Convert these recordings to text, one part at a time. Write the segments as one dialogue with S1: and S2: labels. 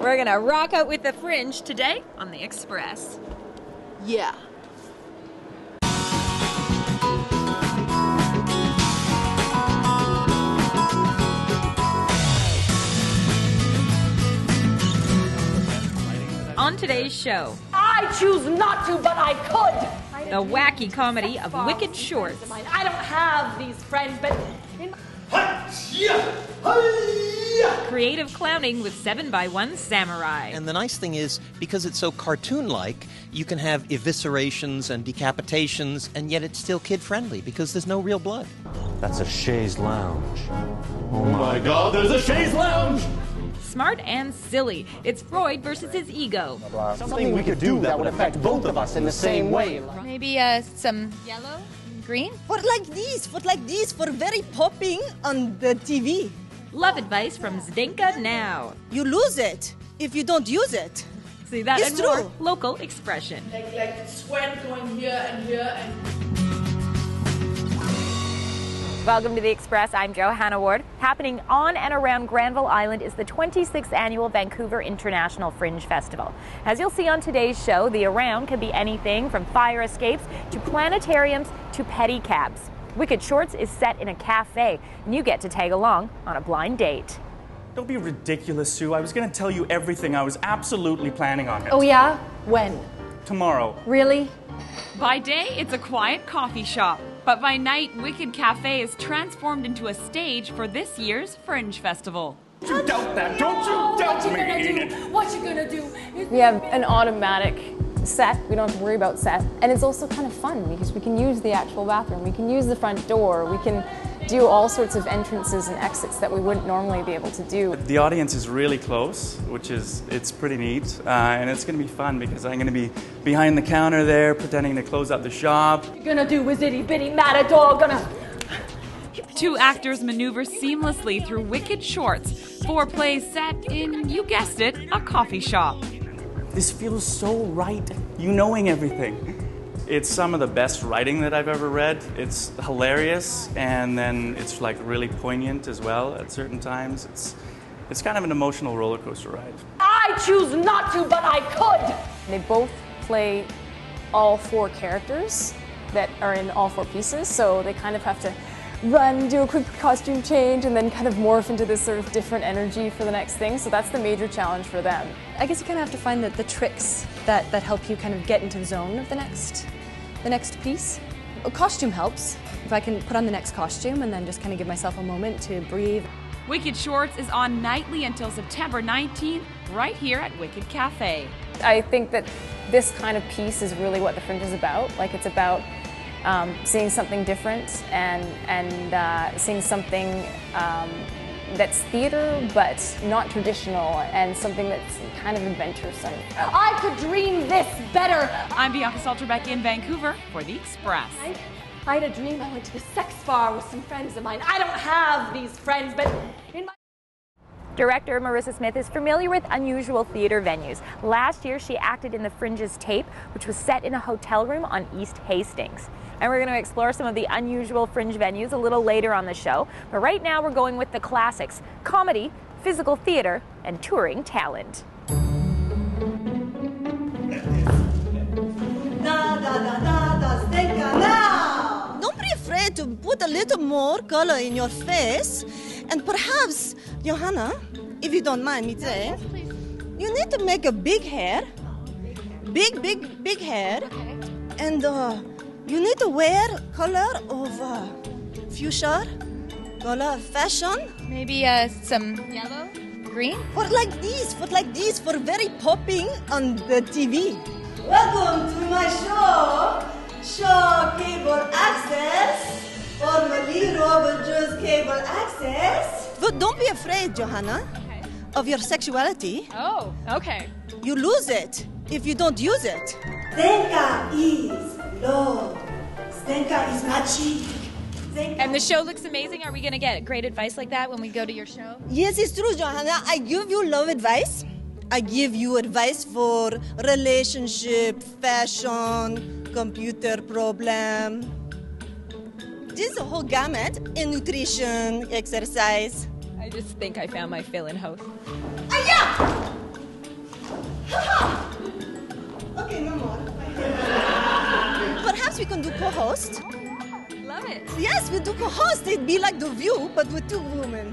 S1: We're gonna rock out with the Fringe today on the Express.
S2: Yeah.
S1: On today's show,
S3: I choose not to, but I could.
S1: the wacky comedy of Wicked Shorts.
S3: I don't have these friends, but
S1: Creative clowning with 7x1 Samurai.
S4: And the nice thing is, because it's so cartoon-like, you can have eviscerations and decapitations, and yet it's still kid-friendly because there's no real blood.
S5: That's a chaise lounge.
S6: Oh my God, there's a chaise lounge!
S1: Smart and silly. It's Freud versus his ego.
S5: Something we could do that would affect both of us in the same way.
S7: Maybe some yellow, green?
S8: For like this, for very popping on the TV.
S1: Love advice from Zdenka Now.
S8: You lose it if you don't use it.
S1: See that
S8: It's
S1: and
S8: true.
S1: more local expression.
S3: like sweat going here and here and.
S9: Welcome to the Express. I'm Johanna Ward. Happening on and around Granville Island is the 26th annual Vancouver International Fringe Festival. As you'll see on today's show, the around can be anything from fire escapes to planetariums to pedicabs. Wicked Shorts is set in a cafe, and you get to tag along on a blind date.
S10: Don't be ridiculous, Sue. I was going to tell you everything. I was absolutely planning on it.
S3: Oh yeah? When?
S10: Tomorrow.
S3: Really?
S11: By day, it's a quiet coffee shop. But by night, Wicked Cafe is transformed into a stage for this year's Fringe Festival.
S10: Don't you doubt that. Don't you doubt me.
S3: What you gonna do?
S12: We have an automatic set. We don't have to worry about set. And it's also kind of fun because we can use the actual bathroom. We can use the front door. We can do all sorts of entrances and exits that we wouldn't normally be able to do.
S10: The audience is really close, it's pretty neat. And it's going to be fun because I'm going to be behind the counter there pretending to close up the shop.
S3: What you gonna do with itty bitty matador? Gonna.
S11: Two actors maneuver seamlessly through Wicked Shorts. 4 plays set in, you guessed it, a coffee shop.
S10: This feels so right, you knowing everything. It's some of the best writing that I've ever read. It's hilarious, and then it's like really poignant as well at certain times. It's kind of an emotional roller coaster ride.
S3: I choose not to, but I could.
S12: They both play all 4 characters that are in all 4 pieces, so they kind of have to run, do a quick costume change, and then kind of morph into this sort of different energy for the next thing. So that's the major challenge for them.
S7: I guess you kind of have to find the tricks that help you kind of get into the zone of the next piece. A costume helps. If I can put on the next costume and then just kind of give myself a moment to breathe.
S11: Wicked Shorts is on nightly until September 19th, right here at Wicked Cafe.
S12: I think that this kind of piece is really what the Fringe is about. Like, it's about seeing something different and seeing something that's theater but not traditional, and something that's kind of adventuresome.
S3: I could dream this better.
S11: I'm Bianca Solterbeck in Vancouver for the Express.
S3: I had a dream I went to a sex bar with some friends of mine. I don't have these friends, but in my...
S9: Director Marissa Smith is familiar with unusual theater venues. Last year, she acted in the Fringe's Tape, which was set in a hotel room on East Hastings. And we're going to explore some of the unusual Fringe venues a little later on the show. But right now, we're going with the classics: comedy, physical theater, and touring talent.
S8: Zdenka Now! Don't be afraid to put a little more color in your face. And perhaps, Johanna, if you don't mind me saying, you need to make a big hair. Big hair.
S7: Okay.
S8: And you need to wear color of fuchsia, color of fashion.
S7: Maybe some yellow, green?
S8: For like this, for very popping on the TV. Welcome to my show Cable Access, formerly Robert Joe's Cable Access. But don't be afraid, Johanna, of your sexuality.
S7: Oh, okay.
S8: You lose it if you don't use it. Zdenka is love. Zdenka is magic.
S7: And the show looks amazing. Are we going to get great advice like that when we go to your show?
S8: Yes, it's true, Johanna. I give you love advice. I give you advice for relationship, fashion, computer problem. This is a whole gamut in nutrition, exercise.
S1: I just think I found my fill in house.
S8: Yeah! can do co-host.
S1: Love it.
S8: Yes, we do co-host. It'd be like The View, but with two women.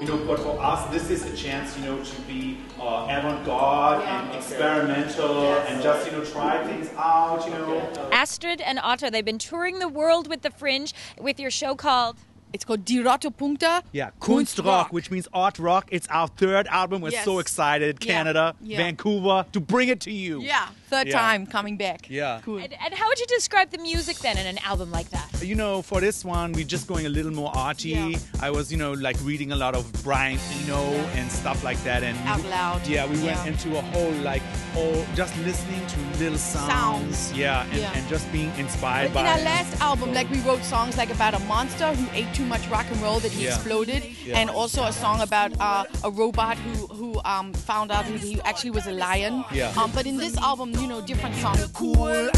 S2: You know, but for us, this is a chance, you know, to be avant-garde and experimental and just, you know, try things out, you know.
S1: Astrid and Otto, they've been touring the world with the Fringe with your show called...
S13: It's called Die Roten Punkte.
S14: Yeah, Kunstrock, which means art rock. It's our third album. We're so excited. Canada, Vancouver, to bring it to you.
S13: Yeah, third time coming back.
S14: Yeah.
S13: Cool.
S1: And how would you describe the music then in an album like that?
S14: You know, for this one, we're just going a little more arty.
S13: Yeah.
S14: I was, you know, like reading a lot of Brian Eno and stuff like that. And
S13: Out loud.
S14: Yeah, we went into a whole, just listening to little sounds. Yeah, and just being inspired by
S13: in our last album, like we wrote songs like about a monster who ate too much rock and roll that he exploded, and also a song about a robot who found out he actually was a lion.
S14: Yeah.
S13: But in this album, you know, different songs. Cool.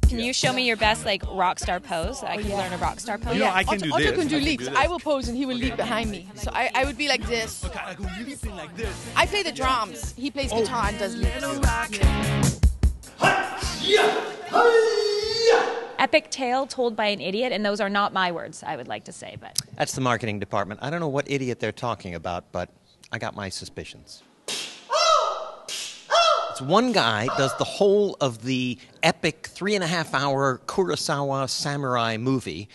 S1: Can you show me your best rock star pose? I can learn a rock star pose.
S14: You know, I can do this.
S13: Otto can do leaps. I will pose and he will leap behind me. So I would be like this.
S14: Okay, I go leaping like this.
S13: I play the drums. He plays guitar and does leaps.
S1: Epic tale told by an idiot, and those are not my words, I would like to say. But
S4: That's the marketing department. I don't know what idiot they're talking about, but I got my suspicions. It's one guy does the whole of the epic 3.5-hour Kurosawa samurai movie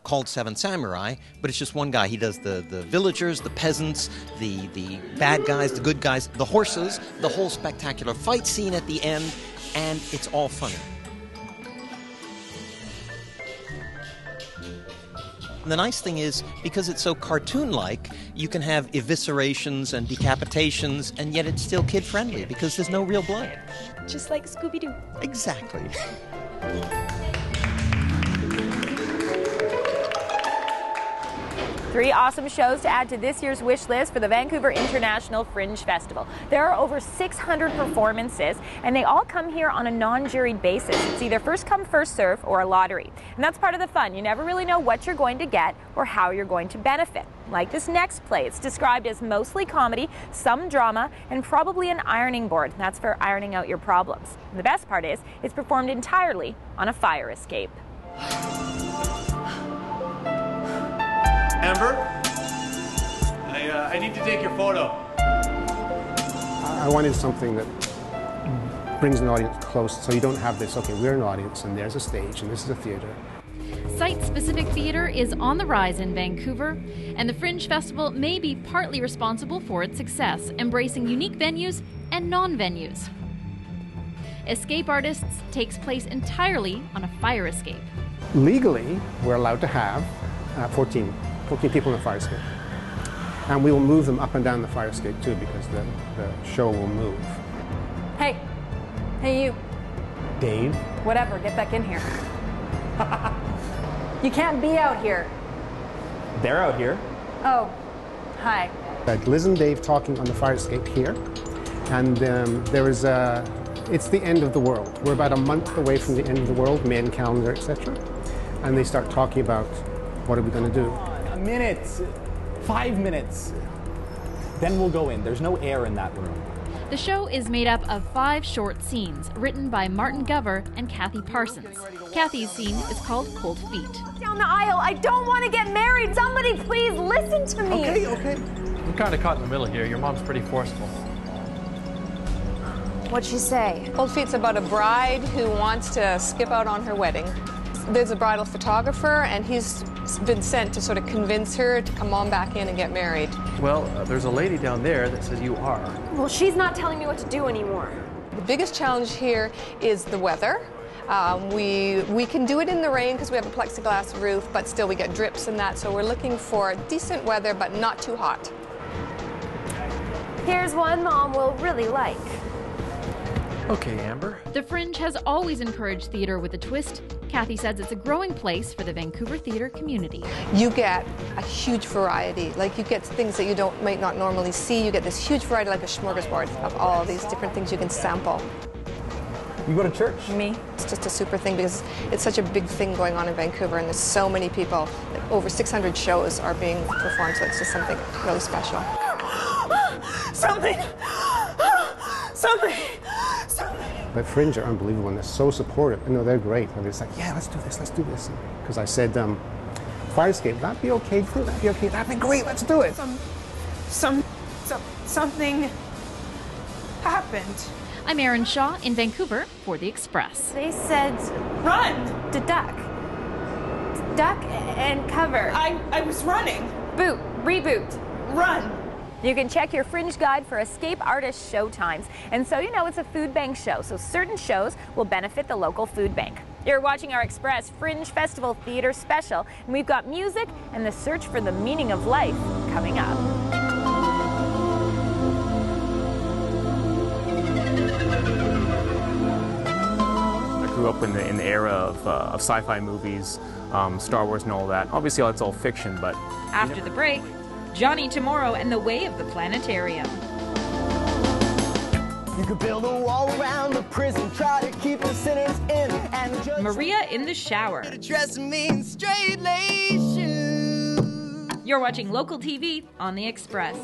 S4: called Seven Samurai, but it's just one guy. He does the villagers, the peasants, the bad guys, the good guys, the horses, the whole spectacular fight scene at the end, and it's all funny. And the nice thing is, because it's so cartoon-like, you can have eviscerations and decapitations, and yet it's still kid-friendly, because there's no real blood.
S1: just like Scooby-Doo.
S4: Exactly.
S9: 3 awesome shows to add to this year's wish list for the Vancouver International Fringe Festival. There are over 600 performances, and they all come here on a non-juried basis. It's either first come, first serve, or a lottery. And that's part of the fun. You never really know what you're going to get or how you're going to benefit. Like this next play, it's described as mostly comedy, some drama, and probably an ironing board. That's for ironing out your problems. And the best part is, it's performed entirely on a fire escape.
S15: Amber, I need to take your photo.
S5: I wanted something that brings an audience close, so you don't have this, okay, we're an audience, and there's a stage, and this is a theater.
S16: Site-specific theater is on the rise in Vancouver, and the Fringe Festival may be partly responsible for its success, embracing unique venues and non-venues. Escape Artists takes place entirely on a fire escape.
S5: Legally, we're allowed to have 14 people in the fire escape. And we will move them up and down the fire escape too, because the show will move.
S12: Hey. Hey, you.
S5: Dave?
S12: Whatever, get back in here. You can't be out here.
S5: They're out here.
S12: Oh, hi.
S5: Liz and Dave talking on the fire escape here. And it's the end of the world. We're about a month away from the end of the world, Mayan calendar, etc. And they start talking about, what are we going to do?
S17: A minute, 5 minutes. Then we'll go in. There's no air in that room.
S16: The show is made up of 5 short scenes written by Martin Gover and Kathy Parsons. Kathy's scene is called Cold Feet.
S12: Down the aisle, I don't want to get married. Somebody please listen to me.
S18: Okay. I'm kind of caught in the middle here. Your mom's pretty forceful.
S12: What'd she say?
S19: Cold Feet's about a bride who wants to skip out on her wedding. There's a bridal photographer, and he's been sent to sort of convince her to come on back in and get married.
S18: Well, there's a lady down there that says you are.
S12: Well, she's not telling me what to do anymore.
S19: The biggest challenge here is the weather. We can do it in the rain because we have a plexiglass roof, but still we get drips and that, so we're looking for decent weather, but not too hot.
S12: Here's one Mom will really like.
S18: Okay, Amber.
S16: The Fringe has always encouraged theater with a twist. Kathy says it's a growing place for the Vancouver theater community.
S19: You get a huge variety. Like, you get things that you might not normally see. You get this huge variety, like a smorgasbord of all these different things you can sample.
S17: You go to church?
S19: Me. It's just a super thing because it's such a big thing going on in Vancouver, and there's so many people. Like, over 600 shows are being performed, so it's just something really special.
S20: Something! Something! Something!
S5: But Fringe are unbelievable and they're so supportive. You know, they're great. And it's like, yeah, let's do this. Because I said, fire escape, would that be okay? Would that be okay? That'd be great, let's do it.
S15: Something happened.
S16: I'm Erin Shaw in Vancouver for The Express.
S12: They said,
S15: run!
S12: To duck. Duck and cover.
S15: I was running.
S12: Boot. Reboot.
S15: Run.
S9: You can check your Fringe guide for escape artist show times. And so you know it's a food bank show, so certain shows will benefit the local food bank. You're watching our Express Fringe Festival Theater Special, and we've got music and the search for the meaning of life coming up.
S20: I grew up in the era of sci-fi movies, Star Wars and all that. Obviously, it's all fiction, but...
S11: After the break, Johnny Tomorrow and the Way of the Planetarium.
S21: You could build a wall around the prison, try to keep the sinners in, and the judge...
S11: Maria in the shower.
S21: Dress me in straight lace shoes.
S11: You're watching local TV on The Express.